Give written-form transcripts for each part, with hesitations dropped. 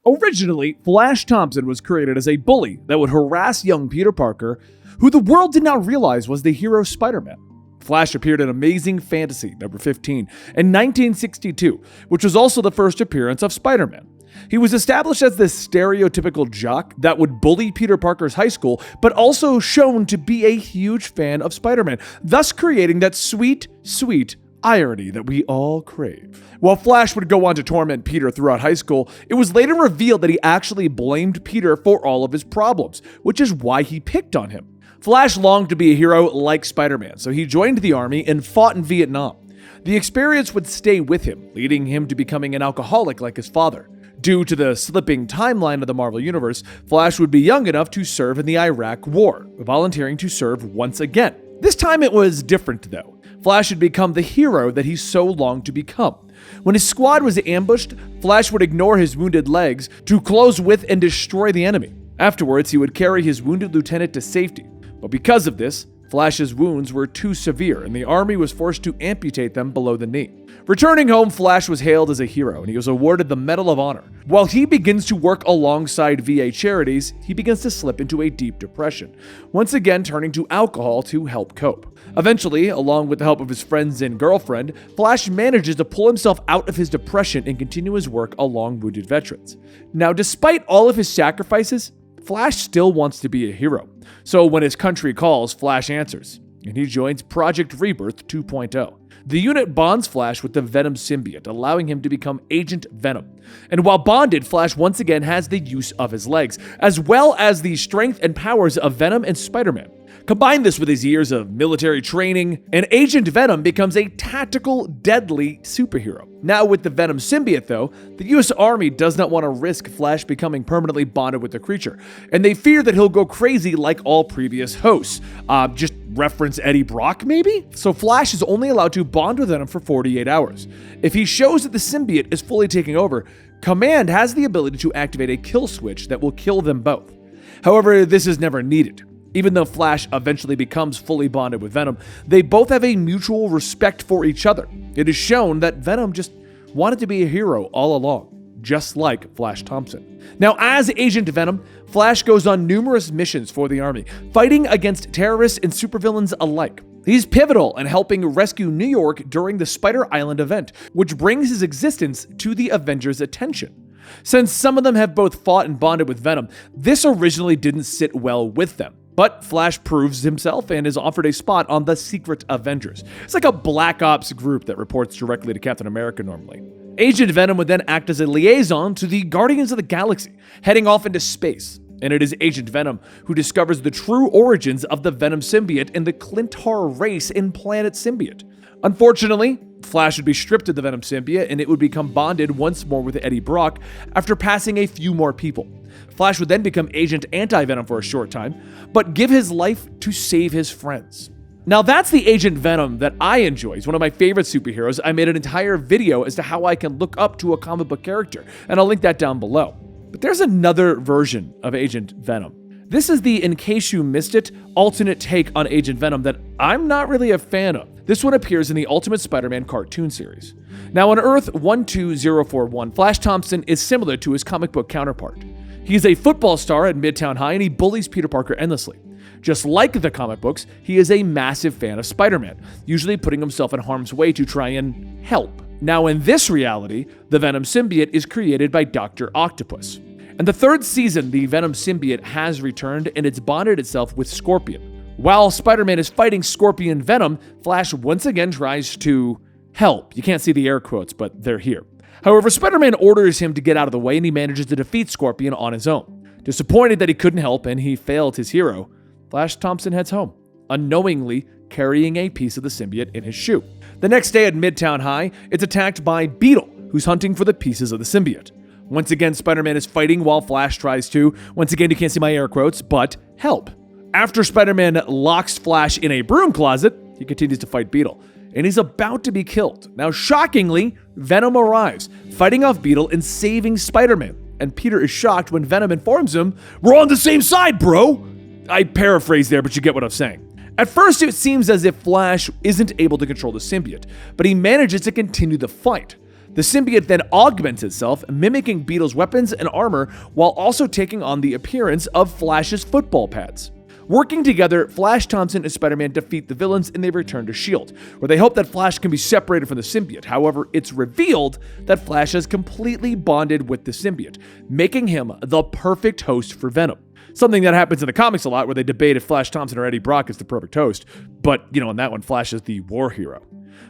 Originally, Flash Thompson was created as a bully that would harass young Peter Parker, who the world did not realize was the hero Spider-Man. Flash appeared in Amazing Fantasy number 15 in 1962, which was also the first appearance of Spider-Man. He was established as this stereotypical jock that would bully Peter Parker's high school, but also shown to be a huge fan of Spider-Man, thus creating that sweet, sweet irony that we all crave. While Flash would go on to torment Peter throughout high school, it was later revealed that he actually blamed Peter for all of his problems, which is why he picked on him. Flash longed to be a hero like Spider-Man, so he joined the army and fought in Vietnam. The experience would stay with him, leading him to becoming an alcoholic like his father. Due to the slipping timeline of the Marvel Universe, Flash would be young enough to serve in the Iraq War, volunteering to serve once again. This time it was different though. Flash had become the hero that he so longed to become. When his squad was ambushed, Flash would ignore his wounded legs to close with and destroy the enemy. Afterwards, he would carry his wounded lieutenant to safety. But because of this, Flash's wounds were too severe, and the army was forced to amputate them below the knee. Returning home, Flash was hailed as a hero, and he was awarded the Medal of Honor. While he begins to work alongside VA charities, he begins to slip into a deep depression, once again turning to alcohol to help cope. Eventually, along with the help of his friends and girlfriend, Flash manages to pull himself out of his depression and continue his work along wounded veterans. Now, despite all of his sacrifices, Flash still wants to be a hero. So when his country calls, Flash answers, and he joins Project Rebirth 2.0. The unit bonds Flash with the Venom symbiote, allowing him to become Agent Venom. And while bonded, Flash once again has the use of his legs, as well as the strength and powers of Venom and Spider-Man. Combine this with his years of military training, and Agent Venom becomes a tactical, deadly superhero. Now with the Venom symbiote though, the US Army does not want to risk Flash becoming permanently bonded with the creature, and they fear that he'll go crazy like all previous hosts. Just reference Eddie Brock maybe? So Flash is only allowed to bond with Venom for 48 hours. If he shows that the symbiote is fully taking over, Command has the ability to activate a kill switch that will kill them both. However, this is never needed. Even though Flash eventually becomes fully bonded with Venom, they both have a mutual respect for each other. It is shown that Venom just wanted to be a hero all along, just like Flash Thompson. Now, as Agent Venom, Flash goes on numerous missions for the army, fighting against terrorists and supervillains alike. He's pivotal in helping rescue New York during the Spider Island event, which brings his existence to the Avengers' attention. Since some of them have both fought and bonded with Venom, this originally didn't sit well with them. But Flash proves himself and is offered a spot on the Secret Avengers. It's like a Black Ops group that reports directly to Captain America normally. Agent Venom would then act as a liaison to the Guardians of the Galaxy, heading off into space. And it is Agent Venom who discovers the true origins of the Venom symbiote and the Clintar race in Planet Symbiote. Unfortunately, Flash would be stripped of the Venom symbiote and it would become bonded once more with Eddie Brock after passing a few more people. Flash would then become Agent Anti-Venom for a short time, but give his life to save his friends. Now that's the Agent Venom that I enjoy. He's one of my favorite superheroes. I made an entire video as to how I can look up to a comic book character, and I'll link that down below. But there's another version of Agent Venom. This is the In Case You Missed It alternate take on Agent Venom that I'm not really a fan of. This one appears in the Ultimate Spider-Man cartoon series. Now on Earth 12041, Flash Thompson is similar to his comic book counterpart. He's a football star at Midtown High and he bullies Peter Parker endlessly. Just like the comic books, he is a massive fan of Spider-Man, usually putting himself in harm's way to try and help. Now in this reality, the Venom symbiote is created by Dr. Octopus. In the third season, the Venom symbiote has returned and it's bonded itself with Scorpion. While Spider-Man is fighting Scorpion Venom, Flash once again tries to help. You can't see the air quotes, but they're here. However, Spider-Man orders him to get out of the way and he manages to defeat Scorpion on his own. Disappointed that he couldn't help and he failed his hero, Flash Thompson heads home, unknowingly carrying a piece of the symbiote in his shoe. The next day at Midtown High, it's attacked by Beetle, who's hunting for the pieces of the symbiote. Once again, Spider-Man is fighting while Flash tries to, once again you can't see my air quotes, but help. After Spider-Man locks Flash in a broom closet, he continues to fight Beetle, and he's about to be killed. Now, shockingly, Venom arrives, fighting off Beetle and saving Spider-Man. And Peter is shocked when Venom informs him, "We're on the same side, bro!" I paraphrase there, but you get what I'm saying. At first, it seems as if Flash isn't able to control the symbiote, but he manages to continue the fight. The symbiote then augments itself, mimicking Beetle's weapons and armor while also taking on the appearance of Flash's football pads. Working together, Flash Thompson and Spider-Man defeat the villains and they return to S.H.I.E.L.D., where they hope that Flash can be separated from the symbiote. However, it's revealed that Flash has completely bonded with the symbiote, making him the perfect host for Venom. Something that happens in the comics a lot, where they debate if Flash Thompson or Eddie Brock is the perfect host. But, in that one, Flash is the war hero.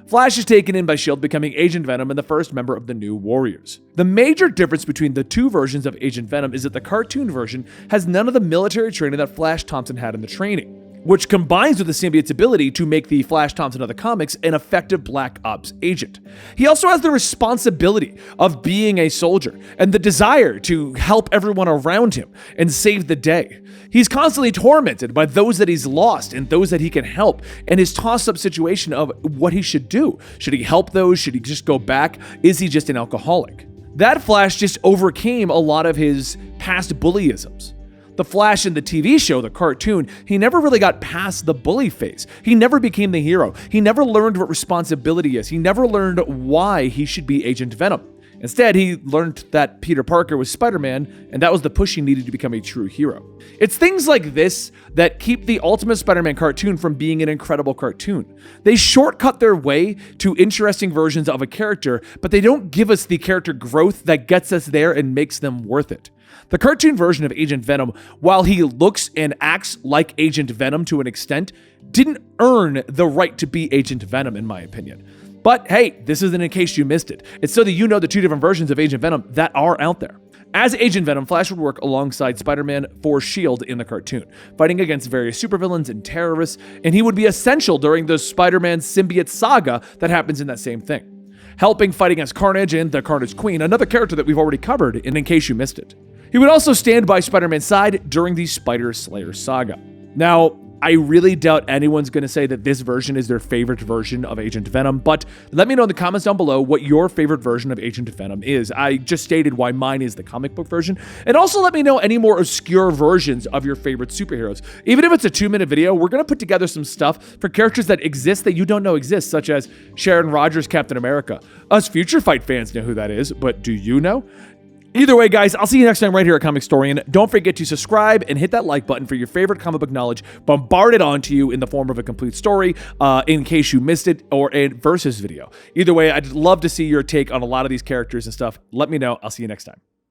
Flash is taken in by S.H.I.E.L.D., becoming Agent Venom and the first member of the New Warriors. The major difference between the two versions of Agent Venom is that the cartoon version has none of the military training that Flash Thompson had in the training, which combines with the symbiote's ability to make the Flash Thompson of the comics an effective Black Ops agent. He also has the responsibility of being a soldier and the desire to help everyone around him and save the day. He's constantly tormented by those that he's lost and those that he can help, and his toss-up situation of what he should do. Should he help those? Should he just go back? Is he just an alcoholic? That Flash just overcame a lot of his past bullyisms. The Flash in the TV show, the cartoon, he never really got past the bully phase. He never became the hero. He never learned what responsibility is. He never learned why he should be Agent Venom. Instead, he learned that Peter Parker was Spider-Man, and that was the push he needed to become a true hero. It's things like this that keep the Ultimate Spider-Man cartoon from being an incredible cartoon. They shortcut their way to interesting versions of a character, but they don't give us the character growth that gets us there and makes them worth it. The cartoon version of Agent Venom, while he looks and acts like Agent Venom to an extent, didn't earn the right to be Agent Venom, in my opinion. But hey, this isn't in case you missed it. It's so that you know the two different versions of Agent Venom that are out there. As Agent Venom, Flash would work alongside Spider-Man for S.H.I.E.L.D. in the cartoon, fighting against various supervillains and terrorists, and he would be essential during the Spider-Man symbiote saga that happens in that same thing, helping fight against Carnage and the Carnage Queen, another character that we've already covered, and in case you missed it. He would also stand by Spider-Man's side during the Spider Slayer saga. Now, I really doubt anyone's going to say that this version is their favorite version of Agent Venom, but let me know in the comments down below what your favorite version of Agent Venom is. I just stated why mine is the comic book version, and also let me know any more obscure versions of your favorite superheroes. Even if it's a 2-minute video, we're going to put together some stuff for characters that exist that you don't know exist, such as Sharon Rogers, Captain America. Us Future Fight fans know who that is, but do you know? Either way, guys, I'll see you next time right here at Comicstorian. Don't forget to subscribe and hit that like button for your favorite comic book knowledge bombarded onto you in the form of a complete story in case you missed it, or a versus video. Either way, I'd love to see your take on a lot of these characters and stuff. Let me know. I'll see you next time.